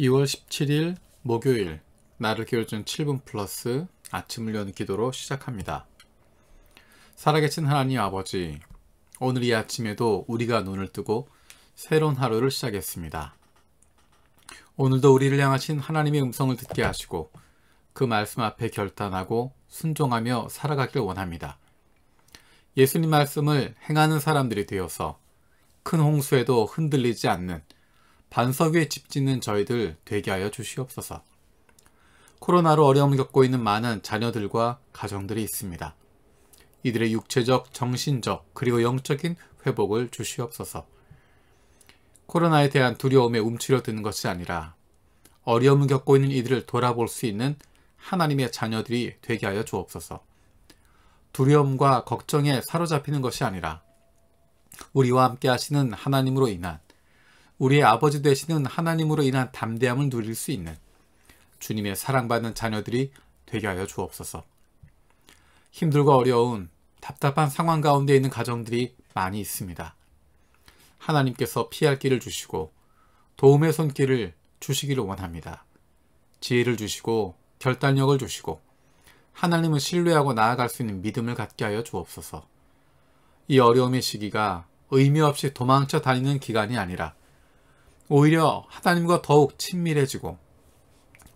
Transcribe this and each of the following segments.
2월 17일 목요일 나를 키워준 7분 플러스 아침을 여는 기도로 시작합니다. 살아계신 하나님 아버지, 오늘 이 아침에도 우리가 눈을 뜨고 새로운 하루를 시작했습니다. 오늘도 우리를 향하신 하나님의 음성을 듣게 하시고 그 말씀 앞에 결단하고 순종하며 살아가길 원합니다. 예수님 말씀을 행하는 사람들이 되어서 큰 홍수에도 흔들리지 않는 반석 위에 집 짓는 저희들 되게 하여 주시옵소서. 코로나로 어려움을 겪고 있는 많은 자녀들과 가정들이 있습니다. 이들의 육체적, 정신적, 그리고 영적인 회복을 주시옵소서. 코로나에 대한 두려움에 움츠려드는 것이 아니라 어려움을 겪고 있는 이들을 돌아볼 수 있는 하나님의 자녀들이 되게 하여 주옵소서. 두려움과 걱정에 사로잡히는 것이 아니라 우리와 함께 하시는 하나님으로 인한, 우리의 아버지 되시는 하나님으로 인한 담대함을 누릴 수 있는 주님의 사랑받는 자녀들이 되게 하여 주옵소서. 힘들고 어려운 답답한 상황 가운데 있는 가정들이 많이 있습니다. 하나님께서 피할 길을 주시고 도움의 손길을 주시기를 원합니다. 지혜를 주시고 결단력을 주시고 하나님을 신뢰하고 나아갈 수 있는 믿음을 갖게 하여 주옵소서. 이 어려움의 시기가 의미 없이 도망쳐 다니는 기간이 아니라 오히려 하나님과 더욱 친밀해지고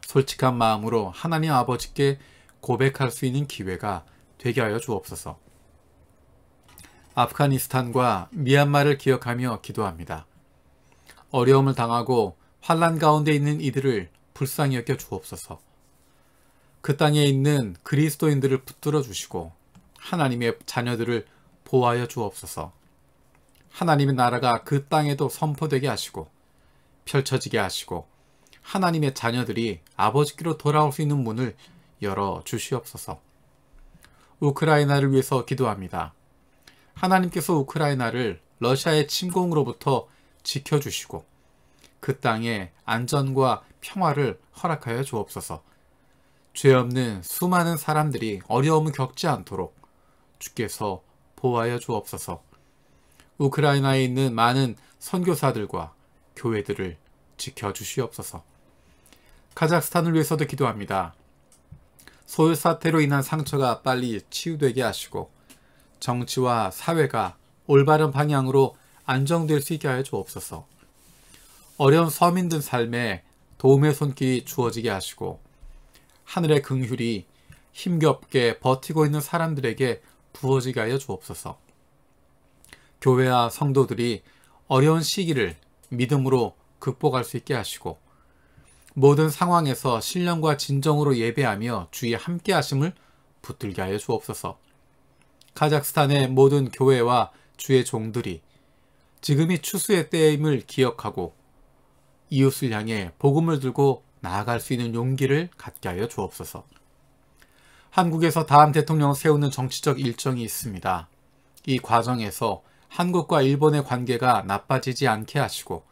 솔직한 마음으로 하나님 아버지께 고백할 수 있는 기회가 되게 하여 주옵소서. 아프가니스탄과 미얀마를 기억하며 기도합니다. 어려움을 당하고 환난 가운데 있는 이들을 불쌍히 여겨 주옵소서. 그 땅에 있는 그리스도인들을 붙들어 주시고 하나님의 자녀들을 보호하여 주옵소서. 하나님의 나라가 그 땅에도 선포되게 하시고 펼쳐지게 하시고 하나님의 자녀들이 아버지께로 돌아올 수 있는 문을 열어 주시옵소서. 우크라이나를 위해서 기도합니다. 하나님께서 우크라이나를 러시아의 침공으로부터 지켜주시고 그 땅에 안전과 평화를 허락하여 주옵소서. 죄 없는 수많은 사람들이 어려움을 겪지 않도록 주께서 보호하여 주옵소서. 우크라이나에 있는 많은 선교사들과 교회들을 지켜주시옵소서. 카자흐스탄을 위해서도 기도합니다. 소요 사태로 인한 상처가 빨리 치유되게 하시고 정치와 사회가 올바른 방향으로 안정될 수 있게 하여 주옵소서. 어려운 서민들 삶에 도움의 손길이 주어지게 하시고 하늘의 긍휼이 힘겹게 버티고 있는 사람들에게 부어지게 하여 주옵소서. 교회와 성도들이 어려운 시기를 믿음으로 극복할 수 있게 하시고 모든 상황에서 신령과 진정으로 예배하며 주의 함께 하심을 붙들게 하여 주옵소서. 카자흐스탄의 모든 교회와 주의 종들이 지금이 추수의 때임을 기억하고 이웃을 향해 복음을 들고 나아갈 수 있는 용기를 갖게 하여 주옵소서. 한국에서 다음 대통령을 세우는 정치적 일정이 있습니다. 이 과정에서 한국과 일본의 관계가 나빠지지 않게 하시고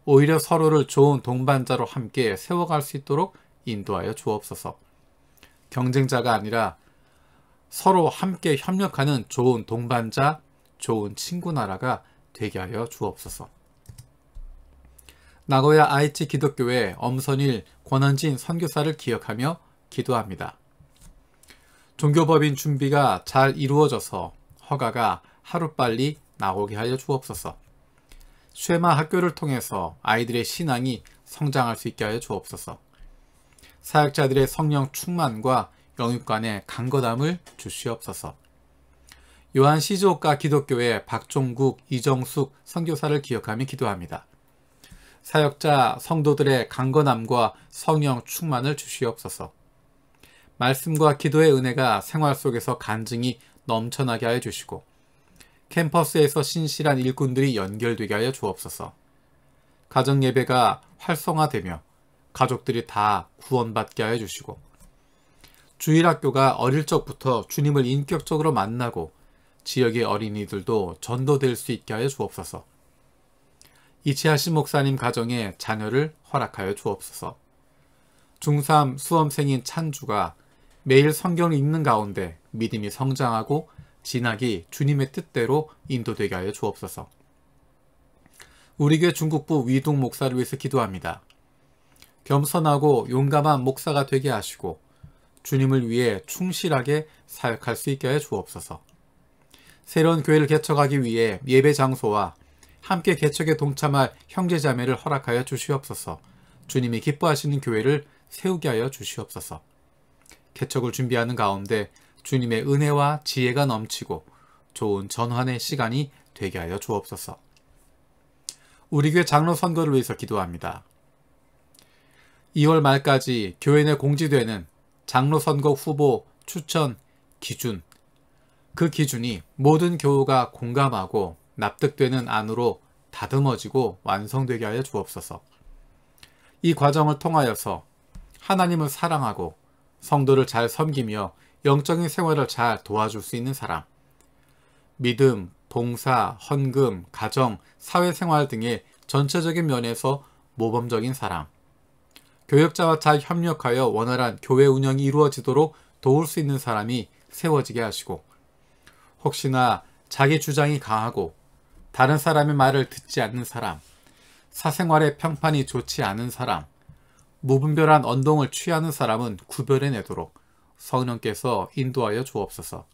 오히려 서로를 좋은 동반자로 함께 세워갈 수 있도록 인도하여 주옵소서. 경쟁자가 아니라 서로 함께 협력하는 좋은 동반자, 좋은 친구 나라가 되게 하여 주옵소서. 나고야 아이치 기독교회 엄선일 권원진 선교사를 기억하며 기도합니다. 종교법인 준비가 잘 이루어져서 허가가 하루빨리 나오게 하여 주옵소서. 쉐마 학교를 통해서 아이들의 신앙이 성장할 수 있게 하여 주옵소서. 사역자들의 성령 충만과 영육간의 강건함을 주시옵소서. 요한 시즈오카 기독교회 박종국, 이정숙 선교사를 기억하며 기도합니다. 사역자 성도들의 강건함과 성령 충만을 주시옵소서. 말씀과 기도의 은혜가 생활 속에서 간증이 넘쳐나게 하여 주시고 캠퍼스에서 신실한 일꾼들이 연결되게 하여 주옵소서. 가정예배가 활성화되며 가족들이 다 구원받게 하여 주시고 주일학교가 어릴 적부터 주님을 인격적으로 만나고 지역의 어린이들도 전도될 수 있게 하여 주옵소서. 이치하신 목사님 가정에 자녀를 허락하여 주옵소서. 중3 수험생인 찬주가 매일 성경을 읽는 가운데 믿음이 성장하고 진학이 주님의 뜻대로 인도되게 하여 주옵소서. 우리 교회 중국부 위동 목사를 위해서 기도합니다. 겸손하고 용감한 목사가 되게 하시고 주님을 위해 충실하게 사역할 수 있게 하여 주옵소서. 새로운 교회를 개척하기 위해 예배 장소와 함께 개척에 동참할 형제자매를 허락하여 주시옵소서. 주님이 기뻐하시는 교회를 세우게 하여 주시옵소서. 개척을 준비하는 가운데 주님의 은혜와 지혜가 넘치고 좋은 전환의 시간이 되게 하여 주옵소서. 우리 교회 장로 선거를 위해서 기도합니다. 2월 말까지 교회 내 공지되는 장로 선거 후보 추천 기준, 그 기준이 모든 교우가 공감하고 납득되는 안으로 다듬어지고 완성되게 하여 주옵소서. 이 과정을 통하여서 하나님을 사랑하고 성도를 잘 섬기며 영적인 생활을 잘 도와줄 수 있는 사람, 믿음, 봉사, 헌금, 가정, 사회생활 등의 전체적인 면에서 모범적인 사람, 교역자와 잘 협력하여 원활한 교회 운영이 이루어지도록 도울 수 있는 사람이 세워지게 하시고, 혹시나 자기 주장이 강하고 다른 사람의 말을 듣지 않는 사람, 사생활의 평판이 좋지 않은 사람, 무분별한 언동을 취하는 사람은 구별해내도록 성령께서 인도하여 주옵소서.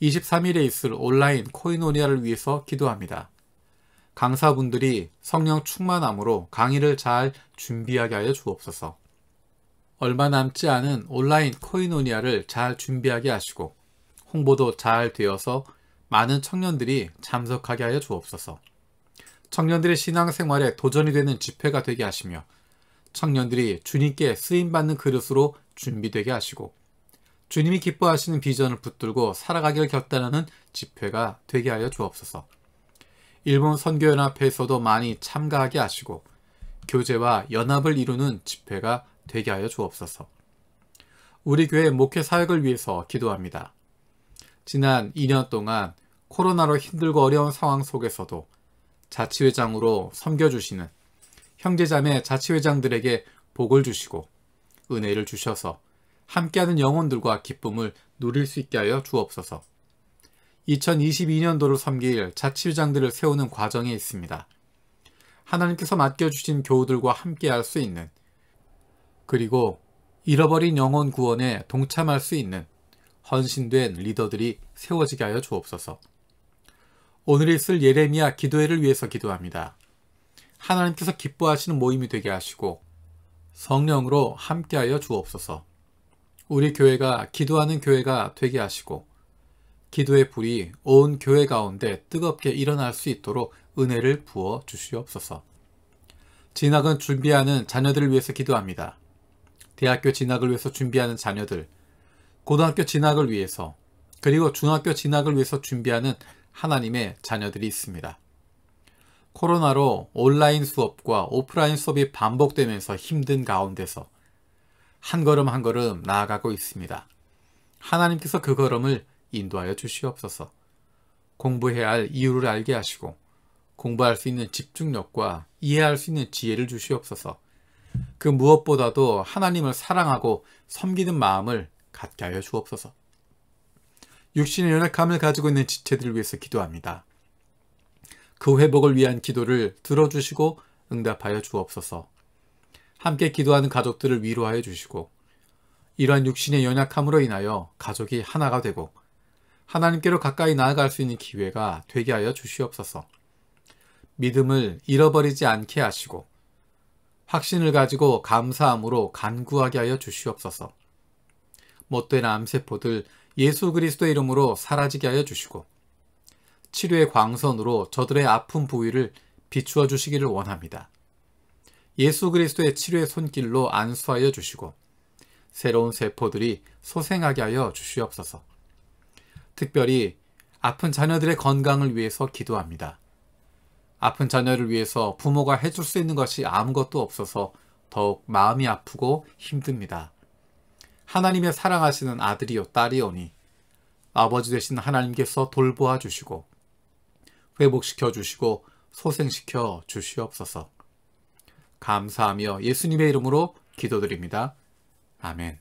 23일에 있을 온라인 코이노니아를 위해서 기도합니다. 강사분들이 성령 충만함으로 강의를 잘 준비하게 하여 주옵소서. 얼마 남지 않은 온라인 코이노니아를 잘 준비하게 하시고 홍보도 잘 되어서 많은 청년들이 참석하게 하여 주옵소서. 청년들의 신앙생활에 도전이 되는 집회가 되게 하시며 청년들이 주님께 쓰임받는 그릇으로 준비되게 하시고 주님이 기뻐하시는 비전을 붙들고 살아가기를 결단하는 집회가 되게 하여 주옵소서. 일본 선교연합회에서도 많이 참가하게 하시고 교제와 연합을 이루는 집회가 되게 하여 주옵소서. 우리 교회 목회 사역을 위해서 기도합니다. 지난 2년 동안 코로나로 힘들고 어려운 상황 속에서도 자치회장으로 섬겨주시는 형제자매 자치회장들에게 복을 주시고 은혜를 주셔서 함께하는 영혼들과 기쁨을 누릴 수 있게 하여 주옵소서. 2022년도를 섬길 자치회장들을 세우는 과정에 있습니다. 하나님께서 맡겨주신 교우들과 함께할 수 있는, 그리고 잃어버린 영혼 구원에 동참할 수 있는 헌신된 리더들이 세워지게 하여 주옵소서. 오늘 있을 예레미야 기도회를 위해서 기도합니다. 하나님께서 기뻐하시는 모임이 되게 하시고 성령으로 함께하여 주옵소서. 우리 교회가 기도하는 교회가 되게 하시고 기도의 불이 온 교회 가운데 뜨겁게 일어날 수 있도록 은혜를 부어 주시옵소서. 진학은 준비하는 자녀들을 위해서 기도합니다. 대학교 진학을 위해서 준비하는 자녀들, 고등학교 진학을 위해서, 그리고 중학교 진학을 위해서 준비하는 하나님의 자녀들이 있습니다. 코로나로 온라인 수업과 오프라인 수업이 반복되면서 힘든 가운데서 한 걸음 한 걸음 나아가고 있습니다. 하나님께서 그 걸음을 인도하여 주시옵소서. 공부해야 할 이유를 알게 하시고 공부할 수 있는 집중력과 이해할 수 있는 지혜를 주시옵소서. 그 무엇보다도 하나님을 사랑하고 섬기는 마음을 갖게 하여 주옵소서. 육신의 연약함을 가지고 있는 지체들을 위해서 기도합니다. 그 회복을 위한 기도를 들어주시고 응답하여 주옵소서. 함께 기도하는 가족들을 위로하여 주시고 이러한 육신의 연약함으로 인하여 가족이 하나가 되고 하나님께로 가까이 나아갈 수 있는 기회가 되게 하여 주시옵소서. 믿음을 잃어버리지 않게 하시고 확신을 가지고 감사함으로 간구하게 하여 주시옵소서. 못된 암세포들 예수 그리스도의 이름으로 사라지게 하여 주시고 치료의 광선으로 저들의 아픈 부위를 비추어 주시기를 원합니다. 예수 그리스도의 치료의 손길로 안수하여 주시고 새로운 세포들이 소생하게 하여 주시옵소서. 특별히 아픈 자녀들의 건강을 위해서 기도합니다. 아픈 자녀를 위해서 부모가 해줄 수 있는 것이 아무것도 없어서 더욱 마음이 아프고 힘듭니다. 하나님의 사랑하시는 아들이요 딸이오니 아버지 되신 하나님께서 돌보아 주시고 회복시켜 주시고 소생시켜 주시옵소서. 감사하며 예수님의 이름으로 기도드립니다. 아멘.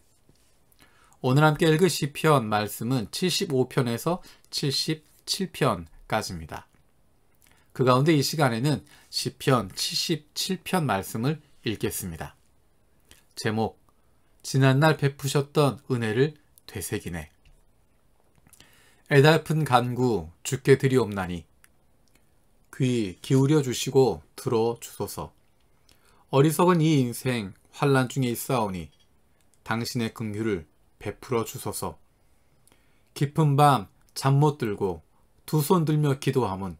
오늘 함께 읽을 시편 말씀은 75편에서 77편까지입니다. 그 가운데 이 시간에는 시편 77편 말씀을 읽겠습니다. 제목, 지난날 베푸셨던 은혜를 되새기네. 애달픈 간구 주께 드리옵나니 귀 기울여 주시고 들어 주소서. 어리석은 이 인생 환난 중에 있사오니 당신의 긍휼을 베풀어 주소서. 깊은 밤 잠 못 들고 두 손 들며 기도함은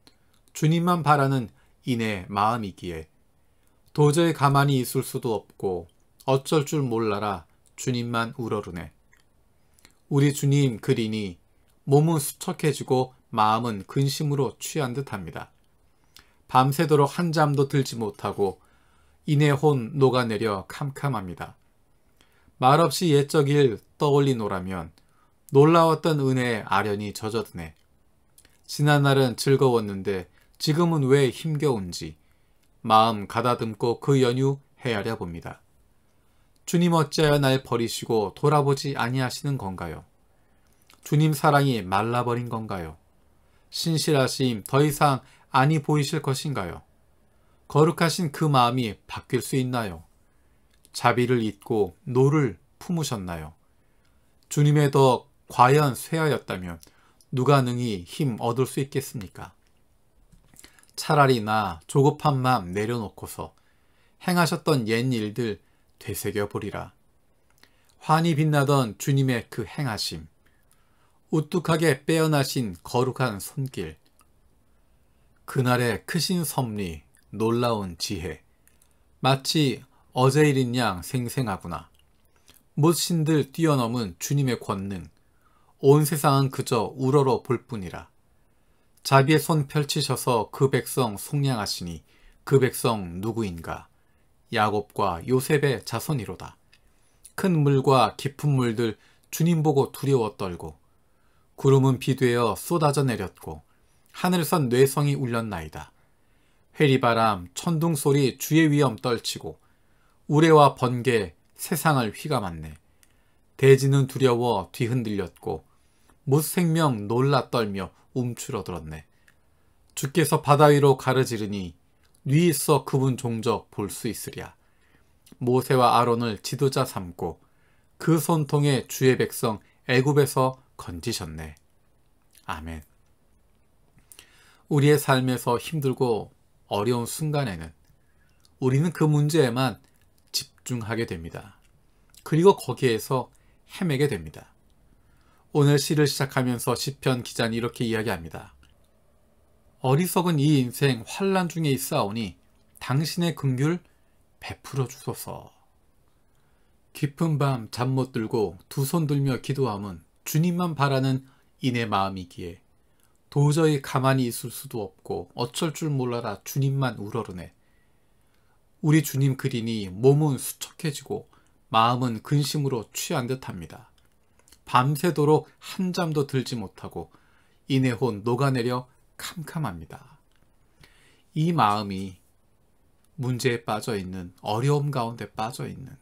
주님만 바라는 이내 마음이기에 도저히 가만히 있을 수도 없고 어쩔 줄 몰라라 주님만 우러르네. 우리 주님 그리니 몸은 수척해지고 마음은 근심으로 취한 듯합니다. 밤새도록 한잠도 들지 못하고 이내 혼 녹아내려 캄캄합니다. 말없이 옛적 일 떠올리노라면 놀라웠던 은혜에 아련히 젖어드네. 지난날은 즐거웠는데 지금은 왜 힘겨운지 마음 가다듬고 그 연유 헤아려 봅니다. 주님 어찌하여 날 버리시고 돌아보지 아니하시는 건가요? 주님 사랑이 말라버린 건가요? 신실하심 더 이상 아니 보이실 것인가요? 거룩하신 그 마음이 바뀔 수 있나요? 자비를 잊고 노를 품으셨나요? 주님의 덕 과연 쇠하였다면 누가 능히 힘 얻을 수 있겠습니까? 차라리 나 조급한 마음 내려놓고서 행하셨던 옛 일들 되새겨보리라. 환히 빛나던 주님의 그 행하심, 우뚝하게 빼어나신 거룩한 손길, 그날의 크신 섭리, 놀라운 지혜, 마치 어제 일인 양 생생하구나. 못신들 뛰어넘은 주님의 권능, 온 세상은 그저 우러러 볼 뿐이라. 자비의 손 펼치셔서 그 백성 속량하시니 그 백성 누구인가? 야곱과 요셉의 자손이로다. 큰 물과 깊은 물들 주님 보고 두려워 떨고 구름은 비되어 쏟아져 내렸고 하늘선 뇌성이 울렸나이다. 회리바람 천둥소리 주의 위엄 떨치고 우레와 번개 세상을 휘감았네. 대지는 두려워 뒤흔들렸고 무생명 놀라 떨며 움츠러들었네. 주께서 바다 위로 가르지르니 뉘 있어 그분 종적 볼 수 있으랴. 모세와 아론을 지도자 삼고 그 손통에 주의 백성 애굽에서 건지셨네. 아멘. 우리의 삶에서 힘들고 어려운 순간에는 우리는 그 문제에만 집중하게 됩니다. 그리고 거기에서 헤매게 됩니다. 오늘 시를 시작하면서 시편 기자는 이렇게 이야기합니다. 어리석은 이 인생 환난 중에 있사오니 당신의 긍휼 베풀어 주소서. 깊은 밤 잠 못 들고 두 손 들며 기도함은 주님만 바라는 이내 마음이기에 도저히 가만히 있을 수도 없고 어쩔 줄 몰라라 주님만 우러르네. 우리 주님 그리니 몸은 수척해지고 마음은 근심으로 취한 듯합니다. 밤새도록 한잠도 들지 못하고 이내 혼 녹아내려 캄캄합니다. 이 마음이 문제에 빠져있는, 어려움 가운데 빠져있는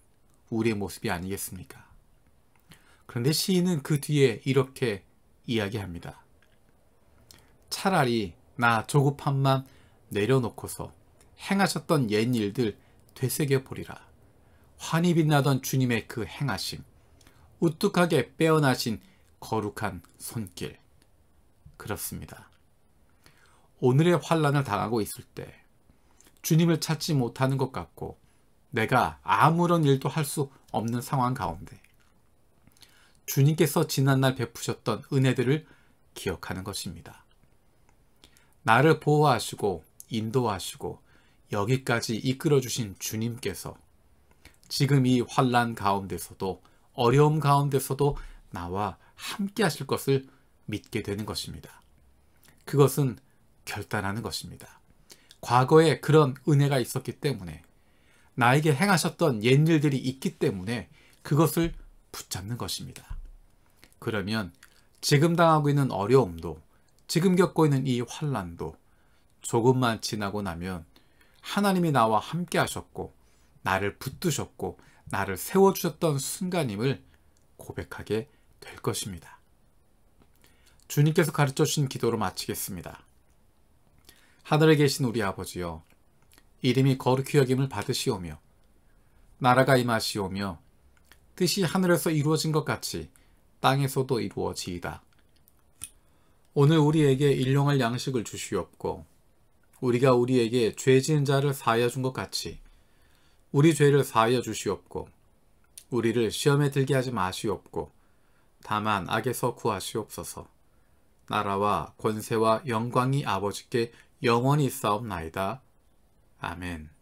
우리의 모습이 아니겠습니까? 그런데 시인은 그 뒤에 이렇게 이야기합니다. 차라리 나 조급한 맘 내려놓고서 행하셨던 옛 일들 되새겨보리라. 환히 빛나던 주님의 그 행하심, 우뚝하게 빼어나신 거룩한 손길. 그렇습니다. 오늘의 환난을 당하고 있을 때 주님을 찾지 못하는 것 같고 내가 아무런 일도 할 수 없는 상황 가운데 주님께서 지난날 베푸셨던 은혜들을 기억하는 것입니다. 나를 보호하시고 인도하시고 여기까지 이끌어주신 주님께서 지금 이 환난 가운데서도 어려움 가운데서도 나와 함께 하실 것을 믿게 되는 것입니다. 그것은 결단하는 것입니다. 과거에 그런 은혜가 있었기 때문에 나에게 행하셨던 옛 일들이 있기 때문에 그것을 붙잡는 것입니다. 그러면 지금 당하고 있는 어려움도 지금 겪고 있는 이 환난도 조금만 지나고 나면 하나님이 나와 함께 하셨고 나를 붙드셨고 나를 세워주셨던 순간임을 고백하게 될 것입니다. 주님께서 가르쳐 주신 기도로 마치겠습니다. 하늘에 계신 우리 아버지여, 이름이 거룩히 여김을 받으시오며 나라가 임하시오며 뜻이 하늘에서 이루어진 것 같이 땅에서도 이루어지이다. 오늘 우리에게 일용할 양식을 주시옵고 우리가 우리에게 죄 지은 자를 사하여 준 것 같이 우리 죄를 사하여 주시옵고 우리를 시험에 들게 하지 마시옵고 다만 악에서 구하시옵소서. 나라와 권세와 영광이 아버지께 영원히 있사옵나이다. 아멘.